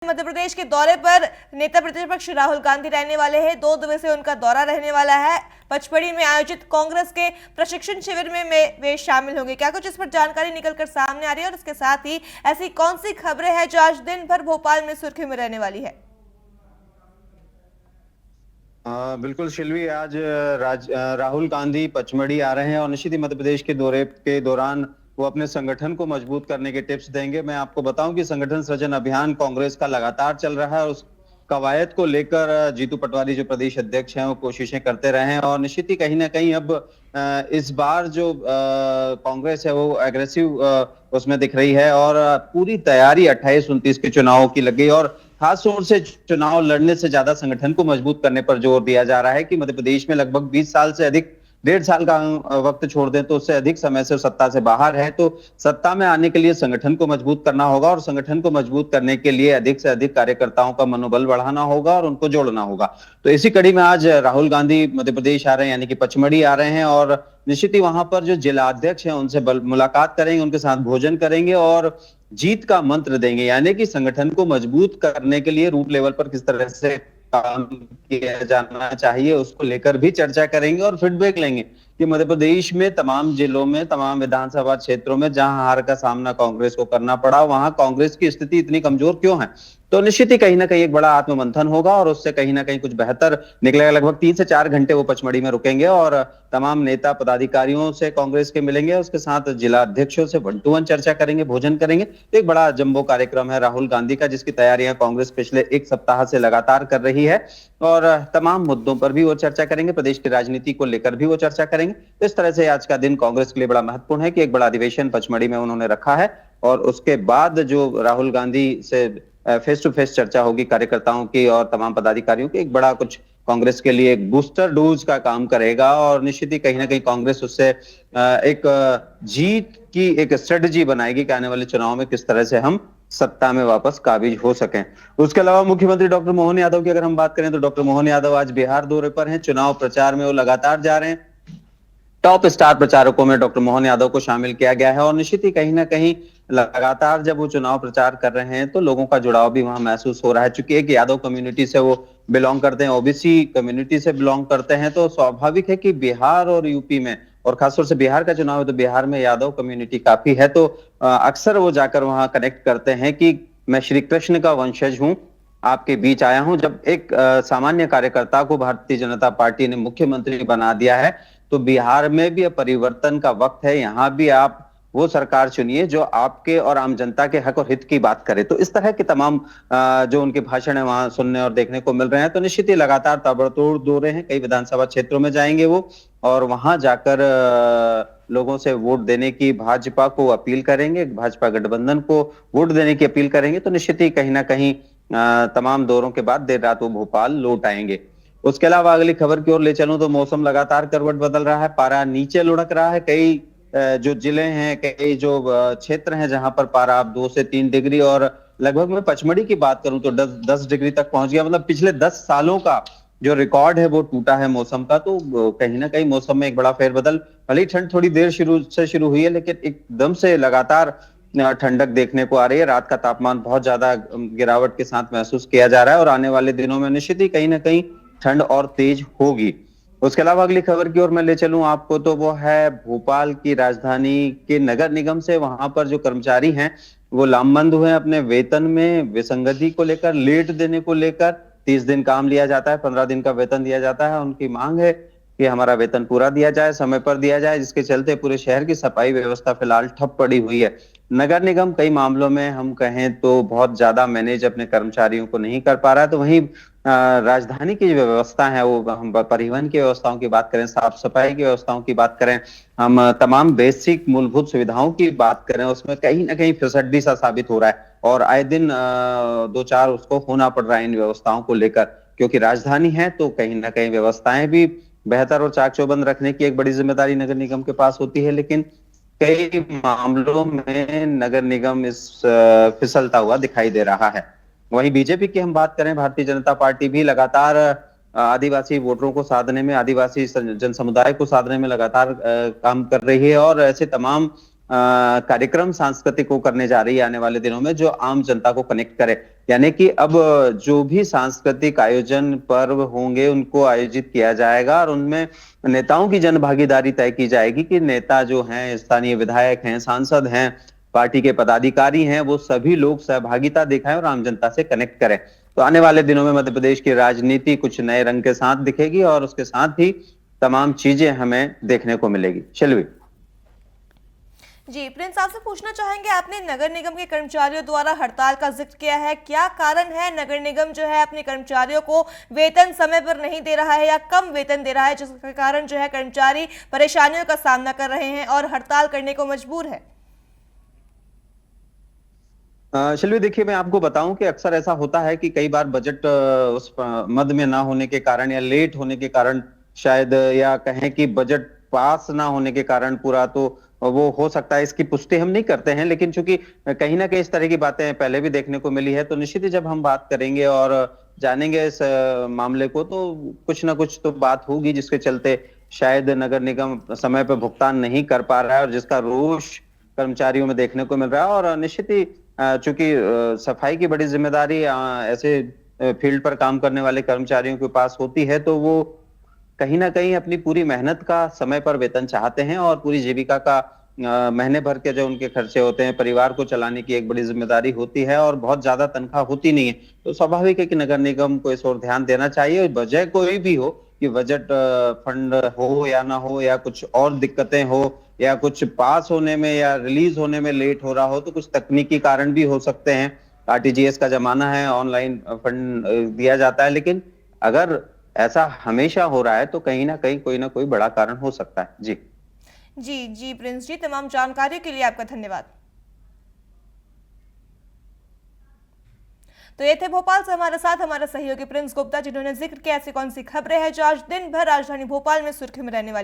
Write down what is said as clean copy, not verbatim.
मध्य प्रदेश के दौरे पर नेता प्रतिपक्ष राहुल गांधी रहने वाले हैं। 2 दिवसीय उनका दौरा रहने वाला है। पचमढ़ी में आयोजित कांग्रेस के प्रशिक्षण शिविर में वे शामिल होंगे। क्या कुछ इस पर जानकारी निकलकर सामने आ रही है और इसके साथ ही ऐसी कौन सी खबरें हैं जो आज दिन भर भोपाल में सुर्खियों में रहने वाली है? बिल्कुल शिल्वी, आज राहुल गांधी पचमढ़ी आ रहे हैं और निश्चित ही मध्य प्रदेश के दौरे के दौरान वो अपने संगठन को मजबूत करने के टिप्स देंगे। मैं आपको बताऊं कि संगठन सृजन अभियान कांग्रेस का लगातार चल रहा है और उस कवायद को लेकर जीतू पटवारी जो प्रदेश अध्यक्ष हैं वो कोशिशें करते रहे हैं और निश्चित ही कहीं ना कहीं अब इस बार जो कांग्रेस है वो एग्रेसिव उसमें दिख रही है और पूरी तैयारी 28-29 के चुनावों की लग गई और खास तौर से चुनाव लड़ने से ज्यादा संगठन को मजबूत करने पर जोर दिया जा रहा है कि मध्य प्रदेश में लगभग 20 साल से अधिक, 1.5 साल का वक्त छोड़ दें तो उससे अधिक समय से सत्ता से बाहर है। तो सत्ता में आने के लिए संगठन को मजबूत करना होगा और संगठन को मजबूत करने के लिए अधिक से अधिक कार्यकर्ताओं का मनोबल बढ़ाना होगा और उनको जोड़ना होगा। तो इसी कड़ी में आज राहुल गांधी मध्य प्रदेश आ रहे हैं, यानी कि पचमढ़ी आ रहे हैं और निश्चित ही वहां पर जो जिला अध्यक्ष हैं उनसे मुलाकात करेंगे, उनके साथ भोजन करेंगे और जीत का मंत्र देंगे, यानी कि संगठन को मजबूत करने के लिए रूट लेवल पर किस तरह से काम किया जाना चाहिए उसको लेकर भी चर्चा करेंगे और फीडबैक लेंगे कि मध्य प्रदेश में तमाम जिलों में, तमाम विधानसभा क्षेत्रों में जहां हार का सामना कांग्रेस को करना पड़ा वहां कांग्रेस की स्थिति इतनी कमजोर क्यों है। तो निश्चित ही कहीं ना कहीं एक बड़ा आत्ममंथन होगा और उससे कहीं ना कहीं कुछ बेहतर निकलेगा। लगभग 3 से 4 घंटे वो पचमढ़ी में रुकेंगे और तमाम नेता पदाधिकारियों से कांग्रेस के मिलेंगे, उसके साथ जिला अध्यक्षों से 1-to-1 चर्चा करेंगे, भोजन करेंगे। तो एक बड़ा जंबो कार्यक्रम है राहुल गांधी का, जिसकी तैयारियां कांग्रेस पिछले 1 सप्ताह से लगातार कर रही है और तमाम मुद्दों पर भी वो चर्चा करेंगे, प्रदेश की राजनीति को लेकर भी वो चर्चा करेंगे। तो इस तरह से आज का दिन कांग्रेस के लिए बड़ा महत्वपूर्ण है कि एक बड़ा अधिवेशन पचमढ़ी में उन्होंने रखा है और उसके बाद जो राहुल गांधी से फेस टू फेस चर्चा होगी कार्यकर्ताओं की और तमाम पदाधिकारियों की, एक बड़ा कुछ कांग्रेस के लिए एक बूस्टर डोज का काम करेगा और निश्चित ही कहीं ना कहीं कांग्रेस उससे एक जीत की एक स्ट्रेटजी बनाएगी कि आने वाले चुनाव में किस तरह से हम सत्ता में वापस काबिज हो सकें। उसके अलावा मुख्यमंत्री डॉक्टर मोहन यादव की अगर हम बात करें तो डॉक्टर मोहन यादव आज बिहार दौरे पर हैं। चुनाव प्रचार में वो लगातार जा रहे हैं। टॉप स्टार प्रचारकों में डॉक्टर मोहन यादव को शामिल किया गया है और निश्चित ही कहीं ना कहीं लगातार जब वो चुनाव प्रचार कर रहे हैं तो लोगों का जुड़ाव भी वहां महसूस हो रहा है। चूंकि एक यादव कम्युनिटी से वो बिलोंग करते हैं, ओबीसी कम्युनिटी से बिलोंग करते हैं, तो स्वाभाविक है कि बिहार और यूपी में, और खासतौर से बिहार का चुनाव है तो बिहार में यादव कम्युनिटी काफी है। तो अक्सर वो जाकर वहां कनेक्ट करते हैं कि मैं श्री कृष्ण का वंशज हूं, आपके बीच आया हूं। जब एक सामान्य कार्यकर्ता को भारतीय जनता पार्टी ने मुख्यमंत्री बना दिया है तो बिहार में भी अब परिवर्तन का वक्त है। यहां भी आप वो सरकार चुनिए जो आपके और आम जनता के हक और हित की बात करे। तो इस तरह के तमाम जो उनके भाषण है वहां सुनने और देखने को मिल रहे हैं। तो निश्चित ही लगातार ताबड़तोड़ दौरे हैं, कई विधानसभा क्षेत्रों में जाएंगे वो और वहां जाकर लोगों से वोट देने की भाजपा को अपील करेंगे, भाजपा गठबंधन को वोट देने की अपील करेंगे। तो निश्चित ही कहीं ना कहीं तमाम दौरों के बाद देर रात वो भोपाल लौट आएंगे। उसके अलावा अगली खबर की ओर ले चलूं तो मौसम लगातार करवट बदल रहा है, पारा नीचे लुढ़क रहा है। कई जो जिले हैं, कई जो क्षेत्र हैं जहां पर पारा आप 2 से 3 डिग्री और लगभग मैं पचमढ़ी की बात करूं तो 10 डिग्री तक पहुंच गया। मतलब पिछले 10 सालों का जो रिकॉर्ड है वो टूटा है मौसम का। तो कहीं ना कहीं मौसम में एक बड़ा फेरबदल, भले ही ठंड थोड़ी देर शुरू हुई है लेकिन एकदम से लगातार ठंडक देखने को आ रही है। रात का तापमान बहुत ज्यादा गिरावट के साथ महसूस किया जा रहा है और आने वाले दिनों में निश्चित ही कहीं ना कहीं ठंड और तेज होगी। उसके अलावा अगली खबर की ओर मैं ले चलूं आपको तो वो है भोपाल की राजधानी के नगर निगम से। वहां पर जो कर्मचारी हैं वो लामबंद हुए अपने वेतन में विसंगति को लेकर, लेट देने को लेकर। 30 दिन काम लिया जाता है, 15 दिन का वेतन दिया जाता है। उनकी मांग है कि हमारा वेतन पूरा दिया जाए, समय पर दिया जाए, जिसके चलते पूरे शहर की सफाई व्यवस्था फिलहाल ठप पड़ी हुई है। नगर निगम कई मामलों में हम कहें तो बहुत ज्यादा मैनेज अपने कर्मचारियों को नहीं कर पा रहा है। तो वहीं राजधानी की जो व्यवस्था है वो, हम परिवहन की व्यवस्थाओं की बात करें, साफ सफाई की व्यवस्थाओं की बात करें, हम तमाम बेसिक मूलभूत सुविधाओं की बात करें, उसमें कहीं ना कहीं फिसड्डी सा साबित हो रहा है और आए दिन 2-4 उसको होना पड़ रहा है इन व्यवस्थाओं को लेकर। क्योंकि राजधानी है तो कहीं ना कहीं व्यवस्थाएं भी बेहतर और चाक चौबंद रखने की एक बड़ी जिम्मेदारी नगर निगम के पास होती है, लेकिन कई मामलों में नगर निगम इस फिसलता हुआ दिखाई दे रहा है। वहीं बीजेपी की हम बात करें, भारतीय जनता पार्टी भी लगातार आदिवासी वोटरों को साधने में, आदिवासी जन समुदाय को साधने में लगातार काम कर रही है और ऐसे तमाम कार्यक्रम सांस्कृतिक को करने जा रही है आने वाले दिनों में जो आम जनता को कनेक्ट करे। यानी कि अब जो भी सांस्कृतिक आयोजन पर्व होंगे उनको आयोजित किया जाएगा और उनमें नेताओं की जन भागीदारी तय की जाएगी कि नेता जो हैं, स्थानीय विधायक हैं, सांसद हैं, पार्टी के पदाधिकारी हैं, वो सभी लोग सहभागिता दिखाएं और आम जनता से कनेक्ट करें। तो आने वाले दिनों में मध्य प्रदेश की राजनीति कुछ नए रंग के साथ दिखेगी और उसके साथ ही तमाम चीजें हमें देखने को मिलेगी। शिल्वी। जी प्रिंस, आपसे पूछना चाहेंगे, आपने नगर निगम के कर्मचारियों द्वारा हड़ताल का जिक्र किया है, क्या कारण है नगर निगम जो है अपने कर्मचारियों को वेतन समय पर नहीं दे रहा है या कम वेतन दे रहा है, जिसके कारण जो है कर्मचारी परेशानियों का सामना कर रहे हैं और हड़ताल करने को मजबूर है? शिल्वी, देखिए मैं आपको बताऊं कि अक्सर ऐसा होता है कि कई बार बजट उस मद में ना होने के कारण या लेट होने के कारण शायद, या कहें कि बजट पास ना होने के कारण पूरा, तो वो हो सकता है, इसकी पुष्टि हम नहीं करते हैं, लेकिन चूंकि कहीं ना कहीं इस तरह की बातें पहले भी देखने को मिली है, तो निश्चित ही जब हम बात करेंगे और जानेंगे इस मामले को, तो कुछ ना कुछ तो बात होगी जिसके चलते शायद नगर निगम समय पर भुगतान नहीं कर पा रहा है और जिसका रोष कर्मचारियों में देखने को मिल रहा है। और निश्चित ही चूंकि सफाई की बड़ी जिम्मेदारी ऐसे फील्ड पर काम करने वाले कर्मचारियों के पास होती है, तो वो कहीं ना कहीं अपनी पूरी मेहनत का समय पर वेतन चाहते हैं और पूरी जीविका का महीने भर के जो उनके खर्चे होते हैं, परिवार को चलाने की एक बड़ी जिम्मेदारी होती है और बहुत ज्यादा तनख्वाह होती नहीं है। तो स्वाभाविक है कि नगर निगम को इस ओर ध्यान देना चाहिए। वजह कोई भी हो, कि बजट फंड हो या ना हो, या कुछ और दिक्कतें हो, या कुछ पास होने में या रिलीज होने में लेट हो रहा हो, तो कुछ तकनीकी कारण भी हो सकते हैं। आरटीजीएस का जमाना है, ऑनलाइन फंड दिया जाता है, लेकिन अगर ऐसा हमेशा हो रहा है तो कहीं ना कहीं कोई ना कोई बड़ा कारण हो सकता है। जी जी जी प्रिंस जी, तमाम जानकारी के लिए आपका धन्यवाद। तो ये थे भोपाल से हमारे साथ हमारे सहयोगी प्रिंस गुप्ता, जिन्होंने जिक्र किया ऐसी कौन सी खबरें हैं जो आज दिन भर राजधानी भोपाल में सुर्खियों में रहने वाली